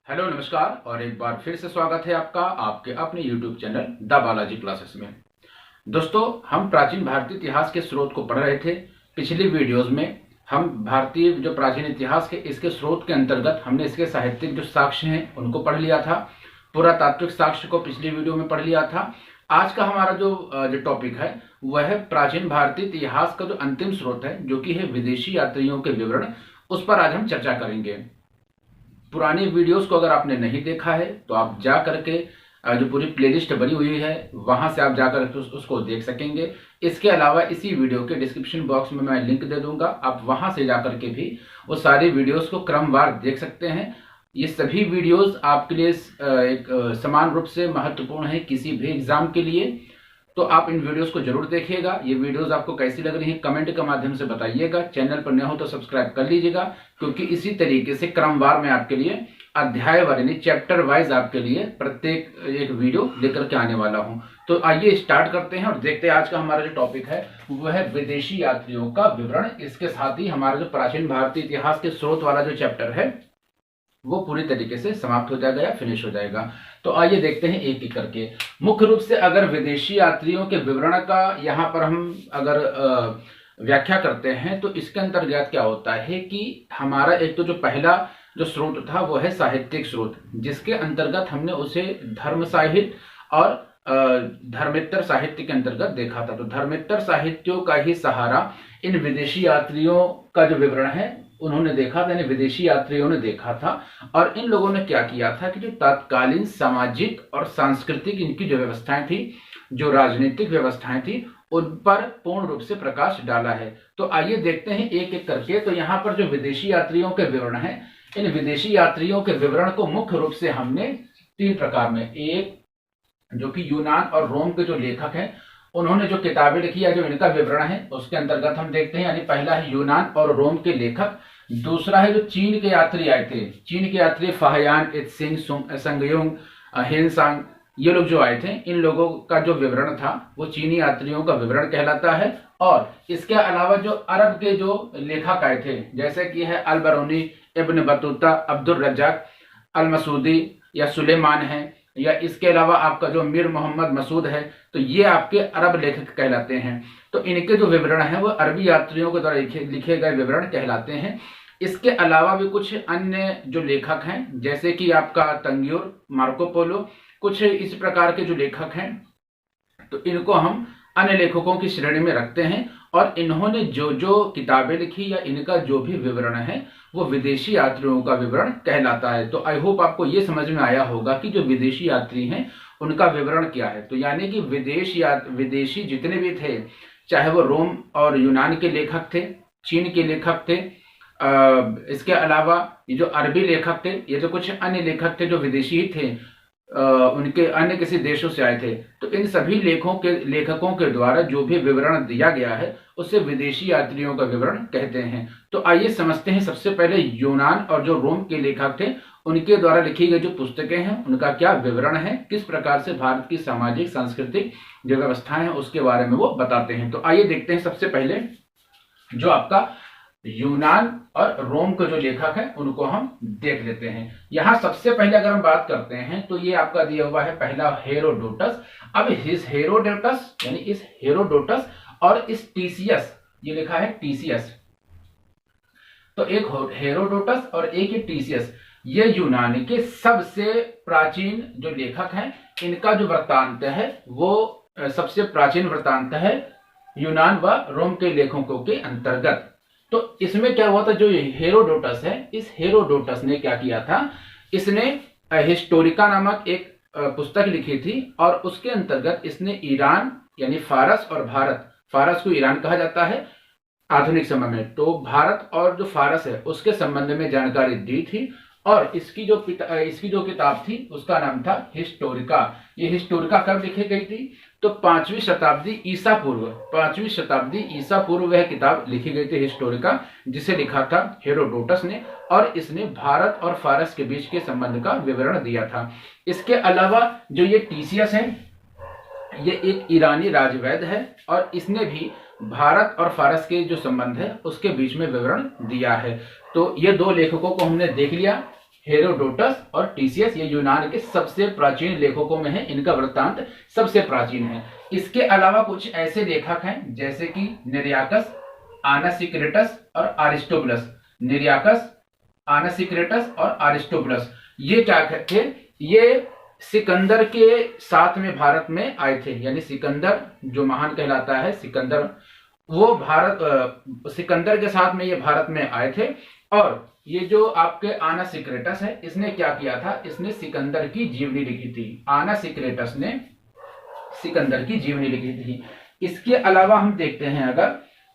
Hello नमस्कार और एक बार फिर से स्वागत है आपका आपके अपने YouTube channel the Balaji classes में। दोस्तों, हम प्राचीन भारतीय इतिहास के स्रोत को पढ़ रहे थे। पिछली वीडियोस में हम भारतीय जो प्राचीन इतिहास के इसके स्रोत के अंतर्गत हमने इसके साहित्यिक जो साक्ष्य हैं उनको पढ़ लिया था। पुरातात्विक साक्ष्य को पिछली वीडियो में पढ़ लिया था। आज का हमारा जो टॉपिक है वह है प्राचीन भारतीय इतिहास का जो अंतिम स्रोत है, जो कि है विदेशी यात्रियों के विवरण। उस पर आज हम चर्चा करेंगे। पुरानी वीडियोस को अगर आपने नहीं देखा है तो आप जा करके जो पूरी प्लेलिस्ट बनी हुई है वहां से आप जाकर उसको देख सकेंगे। इसके अलावा इसी वीडियो के डिस्क्रिप्शन बॉक्स में मैं लिंक दे दूंगा, आप वहां से जाकर के भी वो सारी वीडियोस को क्रमवार देख सकते हैं। ये सभी वीडियोस आपके लिए एक समान रूप से महत्वपूर्ण है किसी भी एग्जाम के लिए। तो आप इन वीडियोस को जरूर देखिएगा। ये वीडियोस आपको कैसी लग रही हैं कमेंट के माध्यम से बताइएगा। चैनल पर नए हो तो सब्सक्राइब कर लीजिएगा, क्योंकि इसी तरीके से क्रमवार में आपके लिए अध्यायवार यानी चैप्टर वाइज आपके लिए प्रत्येक एक वीडियो लेकर के आने वाला हूं। तो आइए स्टार्ट करते हैं और देखते हैं आज का हमारा जो टॉपिक है वह है विदेशी यात्रियों का विवरण। इसके साथ ही हमारा जो प्राचीन भारतीय इतिहास के स्रोत वाला जो चैप्टर है वो पूरी तरीके से समाप्त हो जाएगा या फिनिश हो जाएगा। तो आइए देखते हैं एक एक करके। मुख्य रूप से अगर विदेशी यात्रियों के विवरण का यहाँ पर हम अगर व्याख्या करते हैं तो इसके अंतर्गत क्या होता है कि हमारा एक तो जो पहला जो स्रोत था वो है साहित्यिक स्रोत, जिसके अंतर्गत हमने उसे धर्म साहित्य और धर्मेत्तर साहित्य के अंतर्गत देखा था। तो धर्मेत्तर साहित्यों का ही सहारा इन विदेशी यात्रियों का जो विवरण है उन्होंने देखा था, यानी विदेशी यात्रियों ने देखा था। और इन लोगों ने क्या किया था कि जो तत्कालीन सामाजिक और सांस्कृतिक इनकी जो व्यवस्थाएं थी, जो राजनीतिक व्यवस्थाएं थी, उन पर पूर्ण रूप से प्रकाश डाला है। तो आइए देखते हैं एक एक करके। तो यहाँ पर जो विदेशी यात्रियों के विवरण है, इन विदेशी यात्रियों के विवरण को मुख्य रूप से हमने तीन प्रकार में, एक जो कि यूनान और रोम के जो लेखक हैं उन्होंने जो किताबें लिखी है, जो इनका विवरण है उसके अंतर्गत हम देखते हैं। यानी पहला है यूनान और रोम के लेखक, दूसरा है जो चीन के यात्री आए थे, चीन के यात्री फाहियान, इत्सिंग, संगयुंग, हेनसांग, ये लोग जो आए थे, इन लोगों का जो विवरण था वो चीनी यात्रियों का विवरण कहलाता है। और इसके अलावा जो अरब के जो लेखक आए थे, जैसे कि है Al Biruni, Ibn Battuta, Abdul Razzaq, Al Masudi या सुलेमान है, या इसके अलावा आपका जो मीर मोहम्मद मसूद है, तो ये आपके अरब लेखक कहलाते हैं। तो इनके जो विवरण है वो अरबी यात्रियों के द्वारा लिखे गए विवरण कहलाते हैं। इसके अलावा भी कुछ अन्य जो लेखक हैं, जैसे कि आपका तंग्यूर, मार्को पोलो, कुछ इस प्रकार के जो लेखक हैं, तो इनको हम अन्य लेखकों की श्रेणी में रखते हैं। और इन्होंने जो जो किताबें लिखी या इनका जो भी विवरण है वो विदेशी यात्रियों का विवरण कहलाता है। तो आई होप आपको ये समझ में आया होगा कि जो विदेशी यात्री हैं उनका विवरण क्या है। तो यानी कि विदेशी जितने भी थे, चाहे वो रोम और यूनान के लेखक थे, चीन के लेखक थे, इसके अलावा ये जो अरबी लेखक थे, ये जो कुछ अन्य लेखक थे जो विदेशी ही थे, उनके अन्य किसी देशों से आए थे, तो इन सभी लेखकों के द्वारा जो भी विवरण दिया गया है उसे विदेशी यात्रियों का विवरण कहते हैं। तो आइए समझते हैं सबसे पहले यूनान और जो रोम के लेखक थे उनके द्वारा लिखी गई जो पुस्तकें हैं उनका क्या विवरण है, किस प्रकार से भारत की सामाजिक सांस्कृतिक जो व्यवस्थाएं हैं उसके बारे में वो बताते हैं। तो आइए देखते हैं सबसे पहले जो आपका यूनान और रोम के जो लेखक हैं उनको हम देख लेते हैं। यहां सबसे पहले अगर हम बात करते हैं तो ये आपका दिया हुआ है पहला हेरोडोटस। अब इस हेरोडोटस यानी इस हेरोडोटस और इस टीसीएस, ये लिखा है टीसीएस, तो एक हेरोडोटस और एक ही टीसीएस, ये यूनान के सबसे प्राचीन जो लेखक हैं। इनका जो वृत्तांत है वो सबसे प्राचीन वृत्तांत है यूनान व रोम के लेखकों के अंतर्गत। तो इसमें क्या हुआ था, जो हेरोडोटस है, इस हेरोडोटस ने क्या किया था, इसने हिस्टोरिका नामक एक पुस्तक लिखी थी और उसके अंतर्गत इसने ईरान यानी फारस और भारत, फारस को ईरान कहा जाता है आधुनिक समय में, तो भारत और जो फारस है उसके संबंध में जानकारी दी थी। और इसकी जो किताब थी उसका नाम था हिस्टोरिका। ये हिस्टोरिका कब लिखी गई थी, तो 5वीं शताब्दी ईसा पूर्व वह किताब लिखी गई थी हिस्टोरिका, जिसे लिखा था हेरोडोटस ने, और इसने भारत और फारस के बीच के संबंध का विवरण दिया था। इसके अलावा जो ये टीसीएस है ये एक ईरानी राजवैद्य है और इसने भी भारत और फारस के जो संबंध है उसके बीच में विवरण दिया है। तो ये दो लेखकों को हमने देख लिया, हेरोडोटस और टीसीएस, ये यूनान के सबसे प्राचीन लेखकों में है, इनका वृत्तांत सबसे प्राचीन है। इसके अलावा कुछ ऐसे लेखक हैं जैसे कि निरियाकस, आनासिक्रेटस और अरिस्टोबुलस। निरियाकस, आनासिक्रेटस और अरिस्टोबुलस, ये क्या थे? ये सिकंदर के साथ में भारत में आए थे, यानी सिकंदर जो महान कहलाता है, सिकंदर, वो सिकंदर के साथ में ये भारत में आए थे। और ये जो आपके आनासिक्रेटस है, इसने क्या किया था? इसने सिकंदर की जीवनी लिखी थी। आनासिक्रेटस ने सिकंदर की जीवनी लिखी थी। इसके अलावा हम देखते हैं अगर,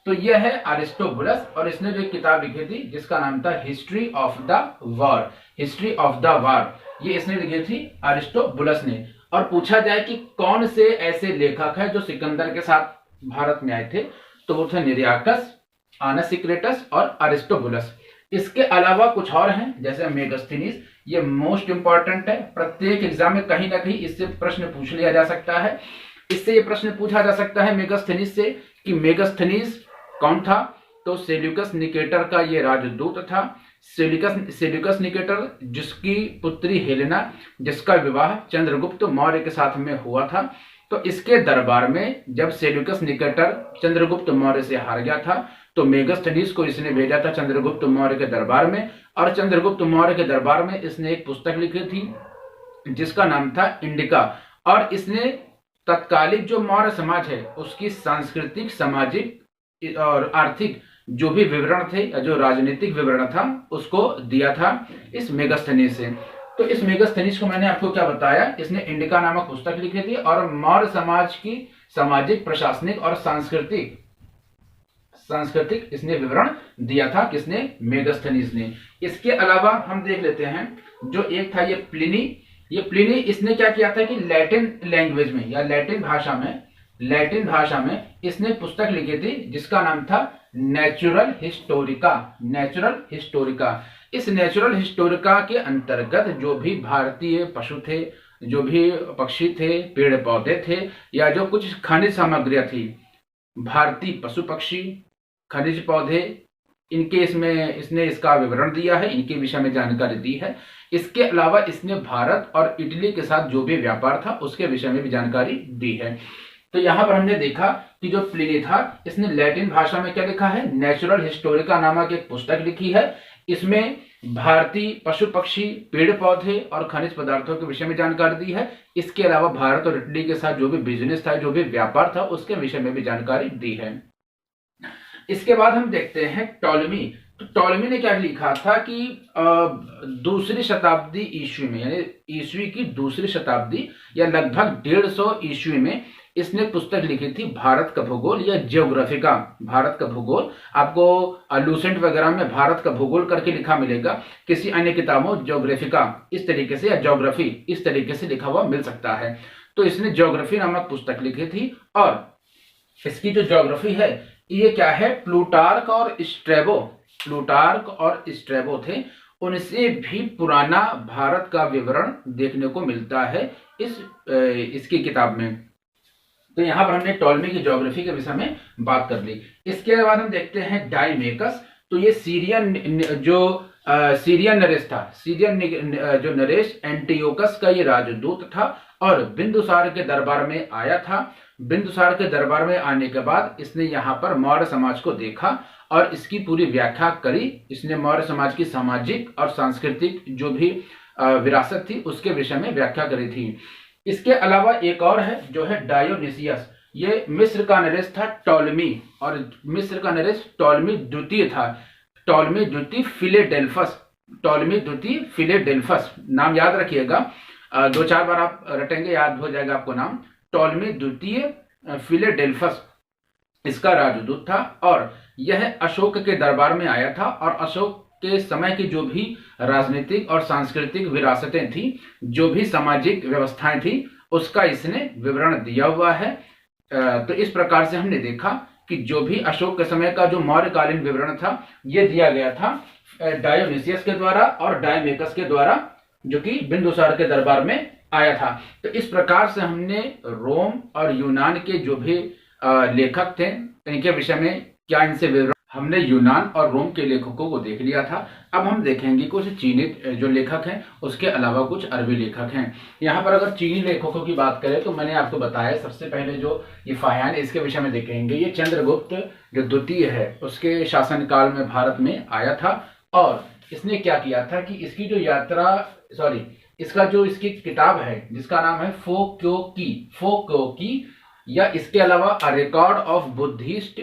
तो यह है अरिस्टोबुलस, और इसने जो किताब लिखी थी जिसका नाम था history of the war. History of the war ये इसने लिखी थी अरिस्टोबुलस ने। और पूछा जाए कि कौन से ऐसे लेखक है जो सिकंदर के साथ भारत में आए थे, तो वो थे निरियाकस, आनासिक्रेटस और अरिस्टोबुलस। इसके अलावा कुछ और हैं जैसे मेगास्थनीज, ये मोस्ट इंपॉर्टेंट है, प्रत्येक एग्जाम में कहीं ना कहीं इससे प्रश्न पूछ लिया जा सकता है। इससे ये प्रश्न पूछा जा सकता है मेगास्थनीज से कि मेगास्थनीज कौन था? तो सेल्यूकस निकेटर का ये राजदूत था। सेल्यूकस निकेटर जिसकी पुत्री हेलेना, जिसका विवाह चंद्रगुप्त मौर्य के साथ में हुआ था। तो इसके दरबार में जब सेल्यूकस निकेटर चंद्रगुप्त मौर्य से हार गया था, तो मेगास्थनीज को इसने भेजा था चंद्रगुप्त मौर्य के दरबार में, और चंद्रगुप्त मौर्य के दरबार में इसने एक पुस्तक लिखी थी जिसका नाम था इंडिका। और इसने तत्कालिक जो मौर्य समाज है उसकी सांस्कृतिक, सामाजिक और आर्थिक जो भी विवरण थे, जो राजनीतिक विवरण था, उसको दिया था इस मेगास्थनीज से। तो इस मेगास्थनीज को मैंने आपको क्या बताया, इसने इंडिका नामक पुस्तक लिखी थी और मौर्य समाज की सामाजिक, प्रशासनिक और सांस्कृतिक इसने विवरण दिया था। किसने? मेगास्थनीज ने। इसके अलावा हम देख लेते हैं जो एक था ये प्लिनी। ये प्लिनी इसने क्या किया था कि लैटिन लैंग्वेज में या लैटिन भाषा में इसने पुस्तक लिखी थी जिसका नाम था नेचुरल हिस्टोरिका। नेचुरल हिस्टोरिका, इस नेचुरल हिस्टोरिका के अंतर्गत जो भी भारतीय पशु थे, जो भी पक्षी थे, पेड़ पौधे थे, या जो कुछ खनिज सामग्रियां थी, भारतीय पशु पक्षी, खनिज पौधे, इनके इसने इसका विवरण दिया है, इनके विषय में जानकारी दी है। इसके अलावा इसने भारत और इटली के साथ जो भी व्यापार था उसके विषय में भी जानकारी दी है। तो यहां पर हमने देखा कि जो प्लिनी था इसने लैटिन भाषा में क्या लिखा है? नेचुरल हिस्टोरिका नामक एक पुस्तक लिखी है। इसमें भारतीय पशु पक्षी, पेड़ पौधे और खनिज पदार्थों के विषय में जानकारी दी है। इसके अलावा भारत और इटली के साथ जो भी बिजनेस था, जो भी व्यापार था, उसके विषय में भी जानकारी दी है। इसके बाद हम देखते हैं टॉलमी। तो टॉलमी ने क्या लिखा था कि दूसरी शताब्दी ईस्वी में, यानी ईस्वी की दूसरी शताब्दी या लगभग 150 ईस्वी में इसने पुस्तक लिखी थी भारत का भूगोल या ज्योग्राफिका। भारत का भूगोल आपको लूसेंट वगैरह में भारत का भूगोल करके लिखा मिलेगा, किसी अन्य किताबों ज्योग्राफिका इस तरीके से या ज्योग्राफी इस तरीके से लिखा हुआ मिल सकता है। तो इसने ज्योग्राफी नामक पुस्तक लिखी थी। और इसकी जो ज्योग्राफी है ये क्या है? प्लूटार्क और स्ट्रैबो थे, उनसे भी पुराना भारत का विवरण देखने को मिलता है इसकी किताब में। तो यहां पर हमने टॉलमी की ज्योग्राफी के विषय में बात कर ली। इसके बाद हम देखते हैं डायमेकस। तो ये सीरियन नरेश था, जो नरेश एंटियोकस का ये राजदूत था और बिंदुसार के दरबार में आया था। बिंदुसार के दरबार में आने के बाद इसने यहाँ पर मौर्य समाज को देखा और इसकी पूरी व्याख्या करी। इसने मौर्य समाज की सामाजिक और सांस्कृतिक जो भी विरासत थी उसके विषय में व्याख्या करी थी। इसके अलावा एक और है जो है डायोनिसियस। ये मिस्र का नरेश था टॉलमी, और मिस्र का नरेश टॉलमी द्वितीय था। टॉलमी द्वितीय फिलेडेल्फस नाम याद रखिएगा, 2-4 बार आप रटेंगे याद हो जाएगा आपको नाम। टॉलमी द्वितीय फिलेडेल्फस इसका राजदूत था और यह अशोक के दरबार में आया था और अशोक के समय की जो भी राजनीतिक और सांस्कृतिक विरासतें थी, जो भी सामाजिक व्यवस्थाएं थी, उसका इसने विवरण दिया हुआ है। तो इस प्रकार से हमने देखा कि जो भी अशोक के समय का जो मौर्यकालीन विवरण था ये दिया गया था डायोनिसियस के द्वारा और डायमेकस के द्वारा, जो कि बिंदुसार के दरबार में आया था। तो इस प्रकार से हमने रोम और यूनान के जो भी लेखक थे इनके विषय में क्या इनसे विवरण, हमने यूनान और रोम के लेखकों को देख लिया था। अब हम देखेंगे कुछ चीनी जो लेखक हैं उसके अलावा कुछ अरबी लेखक हैं। यहाँ पर अगर चीनी लेखकों की बात करें तो मैंने आपको बताया सबसे पहले जो ये फाह्यान इसके विषय में देखेंगे। ये चंद्रगुप्त जो द्वितीय है उसके शासनकाल में भारत में आया था और इसने क्या किया था कि इसकी जो यात्रा इसकी किताब है जिसका नाम है फोक्योकी या इसके अलावा a record of Buddhist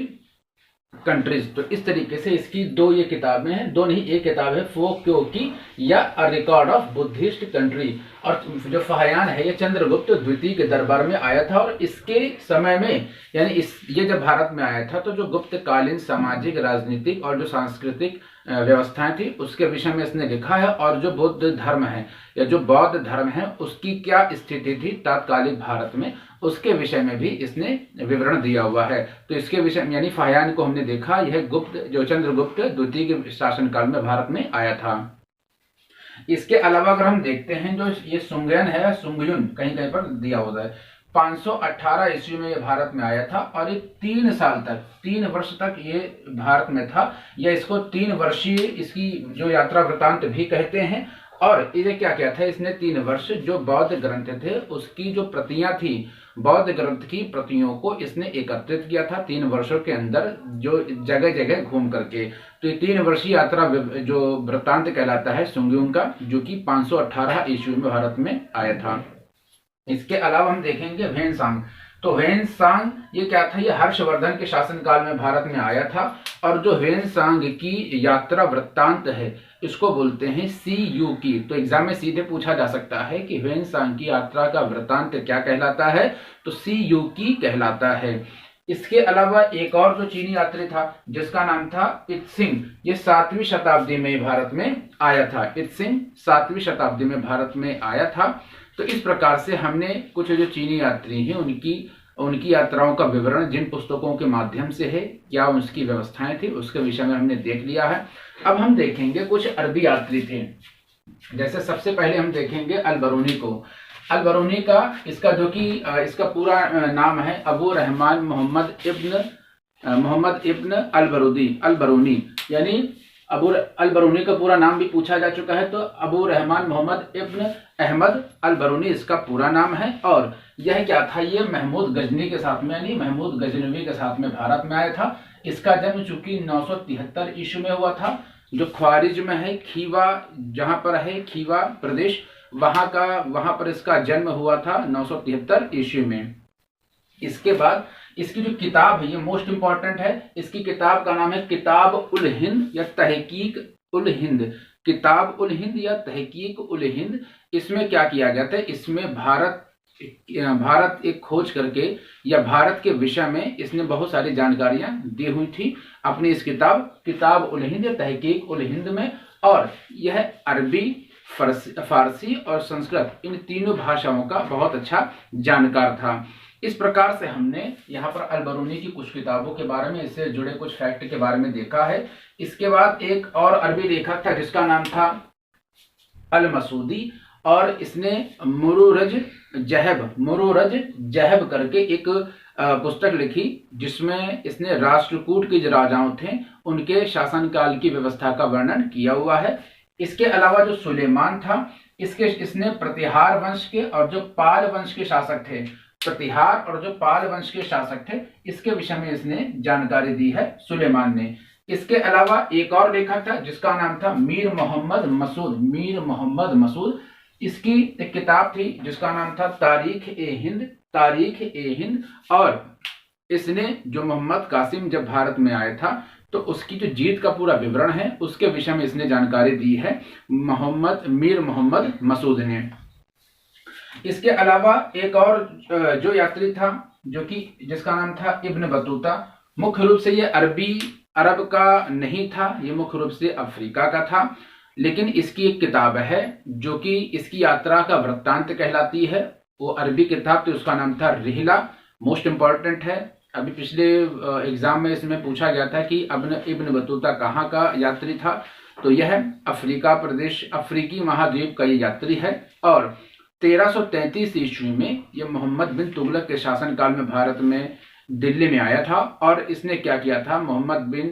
countries. तो इस तरीके से इसकी दो ये किताबें हैं, दो नहीं एक किताब है फोक्योकी या a record of Buddhist country. और जो फाह्यान है ये चंद्रगुप्त द्वितीय के दरबार में आया था और इसके समय में यानी ये जब भारत में आया था तो जो गुप्तकालीन सामाजिक राजनीतिक और जो सांस्कृतिक व्यवस्थाएं थी उसके विषय में इसने लिखा है और जो बुद्ध धर्म है या जो बौद्ध धर्म है उसकी क्या स्थिति थी तात्कालिक भारत में उसके विषय में भी इसने विवरण दिया हुआ है। तो इसके विषय में यानी फाह्यान को हमने देखा यह जो चंद्रगुप्त द्वितीय के शासनकाल में भारत में आया था। इसके अलावा अगर हम देखते हैं जो ये सुंगयन है सुंगयुन कहीं कहीं पर दिया होता है 518 ईस्वी में ये भारत में आया था और ये 3 वर्ष तक ये भारत में था या इसको 3 वर्षीय इसकी जो यात्रा वृतांत भी कहते हैं। और ये क्या किया था इसने 3 वर्ष जो बौद्ध ग्रंथ थे उसकी जो प्रतियां थी बौद्ध ग्रंथ की प्रतियों को इसने एकत्रित किया था 3 वर्षों के अंदर जो जगह जगह घूम करके। तो ये 3 वर्षीय यात्रा जो वृत्तांत कहलाता है सुंगयुन का जो कि 518 ईस्वी में भारत में आया था। इसके अलावा हम देखेंगे वेनसांग। तो वेनसांग ये क्या था ये हर्षवर्धन के शासनकाल में भारत में आया था और जो वेनसांग की यात्रा वृत्तांत है इसको बोलते हैं सीयूकी। तो एग्जाम में सीधे पूछा जा सकता है कि वेनसांग की यात्रा का वृत्तांत क्या कहलाता है तो सीयूकी कहलाता है। इसके अलावा एक और जो चीनी यात्री था जिसका नाम था इत्सिंग ये 7वीं शताब्दी में भारत में आया था। इत्सिंग 7वीं शताब्दी में भारत में आया था। तो इस प्रकार से हमने कुछ जो चीनी यात्री हैं उनकी यात्राओं का विवरण जिन पुस्तकों के माध्यम से है क्या उसकी व्यवस्थाएं थी उसके विषय में हमने देख लिया है। अब हम देखेंगे कुछ अरबी यात्री थे। जैसे सबसे पहले हम देखेंगे अलबरूनी को। अलबरूनी का इसका जो कि इसका पूरा नाम है अबू रहमान मोहम्मद इब्न अलबरूनी यानी अलबरूनी का पूरा नाम भी पूछा जा चुका है। तो अबू रहमान मोहम्मद इब्न अहमद अलबरूनी इसका पूरा नाम है और यह क्या था ये महमूद गजनी के साथ में यानी महमूद गजनवी के साथ में भारत में आया था। इसका जन्म चूंकि 973 ईस्वी में हुआ था जो ख्वारिज में है खीवा जहां पर है खीवा प्रदेश वहां पर इसका जन्म हुआ था 973 ईस्वी में। इसके बाद इसकी जो किताब है ये मोस्ट इंपॉर्टेंट है। इसकी किताब का नाम है किताब उल हिंद या तहकीक उल हिंद। किताब उल हिंद या तहकीक उल हिंद इसमें क्या किया गया था इसमें भारत एक खोज करके या भारत के विषय में इसने बहुत सारी जानकारियां दी हुई थी अपनी इस किताब उल हिंद या तहकीक उल हिंद में। और यह अरबी फारसी और संस्कृत इन तीनों भाषाओं का बहुत अच्छा जानकार था। इस प्रकार से हमने यहाँ पर अलबरूनी की कुछ किताबों के बारे में इससे जुड़े कुछ फैक्ट के बारे में देखा है। इसके बाद एक और अरबी लेखक था जिसका नाम था अल मसूदी और इसने मुरुरज जहब करके एक पुस्तक लिखी जिसमें इसने राष्ट्रकूट के जो राजाओं थे उनके शासनकाल की व्यवस्था का वर्णन किया हुआ है। इसके अलावा जो सुलेमान था इसने प्रतिहार वंश के और जो पाल वंश के शासक थे इसके विषय में इसने जानकारी दी है सुलेमान ने। इसके अलावा एक और लेखक था जिसका नाम था मीर मोहम्मद मसूद। इसकी एक किताब थी जिसका नाम था तारीख ए हिंद और इसने जो मोहम्मद कासिम जब भारत में आया था तो उसकी जो जीत का पूरा विवरण है उसके विषय में इसने जानकारी दी है मीर मोहम्मद मसूद ने। इसके अलावा एक और जो यात्री था जो कि जिसका नाम था इब्न बतूता। मुख्य रूप से ये अरब का नहीं था ये मुख्य रूप से अफ्रीका का था। लेकिन इसकी एक किताब है जो कि इसकी यात्रा का वृत्तांत कहलाती है वो अरबी किताब थी उसका नाम था रिहला। मोस्ट इंपॉर्टेंट है। अभी पिछले एग्जाम में इसमें पूछा गया था कि इब्न बतूता कहाँ का यात्री था तो यह अफ्रीकी महाद्वीप का ये यात्री है। और 1333 ईस्वी में यह मोहम्मद बिन तुगलक के शासनकाल में भारत में दिल्ली में आया था और इसने क्या किया था मोहम्मद बिन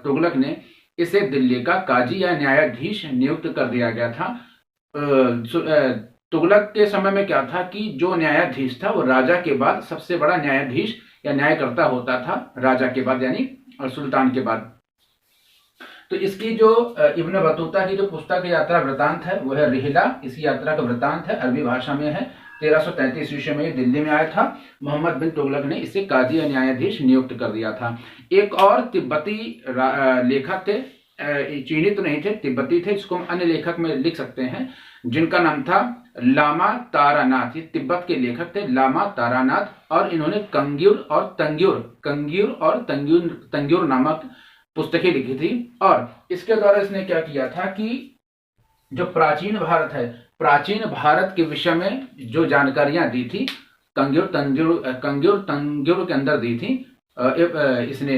तुगलक ने इसे दिल्ली का काजी या न्यायाधीश नियुक्त कर दिया गया था। तुगलक के समय में क्या था कि जो न्यायाधीश था वो राजा के बाद सबसे बड़ा न्यायाधीश या न्यायकर्ता होता था, राजा के बाद यानी और सुल्तान के बाद। तो इसकी जो इब्न बतूता की जो पुस्तक यात्रा वृतांत है वो है रिहला, इसी यात्रा का वृतांत है, अरबी भाषा में है। 1333 ईस्वी में दिल्ली में आया था। मोहम्मद बिन तुगलक ने इसे काजी या न्यायाधीश नियुक्त कर दिया था। एक और तिब्बती लेखक थे, चीनी तो नहीं थे, तिब्बती थे, इसको हम अन्य लेखक में लिख सकते हैं, जिनका नाम था लामा तारानाथ। ये तिब्बत के लेखक थे लामा तारानाथ, और इन्होंने कंग्यूर और तंग्यूर नामक पुस्तकें लिखी थी। और इसके द्वारा इसने क्या किया था कि जो प्राचीन भारत है, प्राचीन भारत के विषय में जो जानकारियां दी थी कंग्यूर के अंदर दी थी इसने,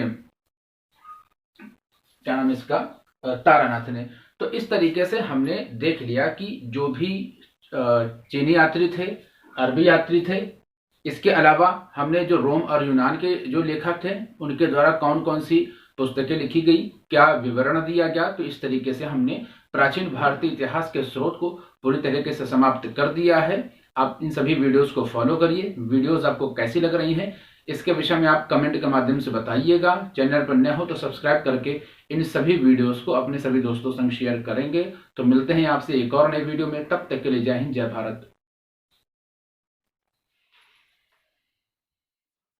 क्या नाम इसका, तारानाथ ने। तो इस तरीके से हमने देख लिया कि जो भी चीनी यात्री थे, अरबी यात्री थे, इसके अलावा हमने जो रोम और यूनान के जो लेखक थे उनके द्वारा कौन कौन सी पुस्तकें लिखी गई, क्या विवरण दिया गया। तो इस तरीके से हमने प्राचीन भारतीय इतिहास के स्रोत को पूरी तरीके से समाप्त कर दिया है। आप इन सभी वीडियोस को फॉलो करिए। वीडियोस आपको कैसी लग रही हैं इसके विषय में आप कमेंट के माध्यम से बताइएगा। चैनल पर नए हो तो सब्सक्राइब करके इन सभी वीडियोस को अपने सभी दोस्तों संग शेयर करेंगे। तो मिलते हैं आपसे एक और नए वीडियो में, तब तक के लिए जय हिंद, जय भारत।